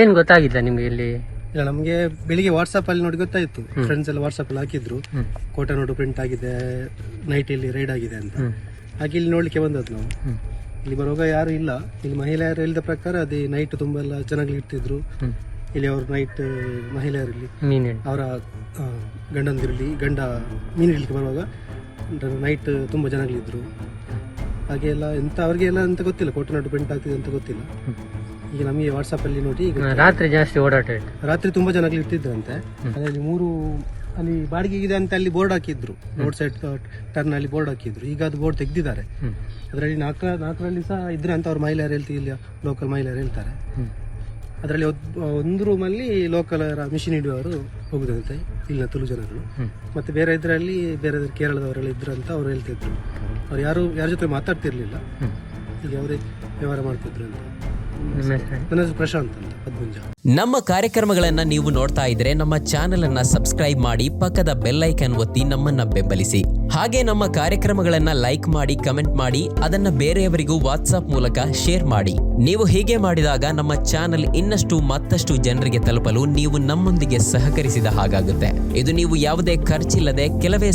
ಏನ್ ಗೊತ್ತಾಗಿಲ್ಲ ನಿಮ್ಗೆ ಇಲ್ಲಿ? ಇಲ್ಲ, ನಮ್ಗೆ ಬೆಳಿಗ್ಗೆ ವಾಟ್ಸ್ಆಪ್ ಅಲ್ಲಿ ನೋಡಿ ಗೊತ್ತಾಯ್ತು. ಫ್ರೆಂಡ್ಸ್ ಎಲ್ಲ ವಾಟ್ಸ್ಆಪ್ ಅಲ್ಲಿ ಹಾಕಿದ್ರು, ಕೋಟೆ ನೋಡು ಪ್ರಿಂಟ್ ಆಗಿದೆ, ನೈಟ್ ಇಲ್ಲಿ ರೈಡ್ ಆಗಿದೆ ಅಂತ. ಹಾಗೆ ಇಲ್ಲಿ ನೋಡ್ಲಿಕ್ಕೆ ಬಂದದ್ದು ನಾವು. ಇಲ್ಲಿ ಬರುವಾಗ ಯಾರು ಇಲ್ಲ. ಇಲ್ಲಿ ಮಹಿಳೆಯರು ಹೇಳಿದ ಪ್ರಕಾರ ಅದೇ ನೈಟ್ ತುಂಬಾ ಎಲ್ಲ ಚೆನ್ನಾಗಿ ಇರ್ತಿದ್ರು. ಇಲ್ಲಿ ಅವರು ನೈಟ್ ಮಹಿಳೆಯರಲ್ಲಿ ಅವರ ಗಂಡಂದಿರಲಿ ಮೀನು ಹಿಡ್ಲಿಕ್ಕೆ ಬರುವಾಗ ನೈಟ್ ತುಂಬಾ ಜನಗಳಿದ್ರು. ಹಾಗೆ ಎಲ್ಲ ಎಂತ ಅವ್ರಿಗೆ ಎಲ್ಲ ಅಂತ ಗೊತ್ತಿಲ್ಲ, ಕೋಟೆನಾಡು ಪ್ರಿಂಟ್ ಆಗ್ತಿದೆ ಅಂತ ಗೊತ್ತಿಲ್ಲ. ಈಗ ನಮಗೆ ವಾಟ್ಸ್ಆಪ್ ಅಲ್ಲಿ ನೋಡಿ ರಾತ್ರಿ ಜಾಸ್ತಿ ಓಡಾಟ ರಾತ್ರಿ ತುಂಬಾ ಜನಗಳು ಇರ್ತಿದ್ರಂತೆ. ಅದರಲ್ಲಿ 3 ಅಲ್ಲಿ ಬಾಡಿಗೆಗಿದೆ ಅಂತ ಅಲ್ಲಿ ಬೋರ್ಡ್ ಹಾಕಿದ್ರು, ರೋಡ್ ಸೈಡ್ ಟರ್ನ್ ಅಲ್ಲಿ ಬೋರ್ಡ್ ಹಾಕಿದ್ರು. ಈಗ ಅದು ಬೋರ್ಡ್ ತೆಗ್ದಿದ್ದಾರೆ. ಅದರಲ್ಲಿ 4ರಲ್ಲಿ ಸಹ ಇದ್ರೆ ಅಂತ ಅವ್ರ ಮಹಿಳೆಯರು ಹೇಳ್ತೀವಿ, ಇಲ್ಲಿ ಲೋಕಲ್ ಮಹಿಳೆಯರು ಹೇಳ್ತಾರೆ. ಅದರಲ್ಲಿ ಒಂದು ರೂಮಲ್ಲಿ ಲೋಕಲ್ ಮಿಷಿನ್ ಹಿಡಿಯುವವರು ಹೋಗುದಂತೆ, ಇಲ್ಲಿನ ತುಳು ಜನರು. ಮತ್ತೆ ಬೇರೆ ಇದರಲ್ಲಿ ಬೇರೆ ಕೇರಳದವರೆಲ್ಲ ಇದ್ರು ಅಂತ ಅವ್ರು ಹೇಳ್ತಿದ್ರು. ಅವ್ರು ಯಾರ ಜೊತೆ ಮಾತಾಡ್ತಿರ್ಲಿಲ್ಲ, ಈಗ ಅವರೇ ವ್ಯವಹಾರ ಮಾಡ್ತಿದ್ರು ಅಂತ. ನನ್ನ ಹೆಸರು ಪ್ರಶಾಂತ್ ಅಂತ, ಪದ್ಮಂಜ. ನಮ್ಮ ಕಾರ್ಯಕ್ರಮಗಳನ್ನ ನೀವು ನೋಡ್ತಾ ಇದ್ರೆ ನಮ್ಮ ಚಾನೆಲ್ ಅನ್ನ ಸಬ್ಸ್ಕ್ರೈಬ್ ಮಾಡಿ, ಪಕ್ಕದ ಬೆಲ್ ಐಕಾನ್ ಒತ್ತಿ ನಮ್ಮನ್ನ ಬೆಂಬಲಿಸಿ. ಹಾಗೆ ನಮ್ಮ ಕಾರ್ಯಕ್ರಮಗಳನ್ನ ಲೈಕ್ ಮಾಡಿ, ಕಮೆಂಟ್ ಮಾಡಿ, ಅದನ್ನ ಬೇರೆಯವರಿಗೂ ವಾಟ್ಸ್ಆಪ್ ಮೂಲಕ ಶೇರ್ ಮಾಡಿ. ನೀವು ಹೀಗೆ ಮಾಡಿದಾಗ ನಮ್ಮ ಚಾನೆಲ್ ಇನ್ನಷ್ಟು ಮತ್ತಷ್ಟು ಜನರಿಗೆ ತಲುಪಲು ನೀವು ನಮ್ಮೊಂದಿಗೆ ಸಹಕರಿಸಿದ ಹಾಗಾಗುತ್ತೆ. ಇದು ನೀವು ಯಾವುದೇ ಖರ್ಚಿಲ್ಲದೆ ಕೆಲವೇ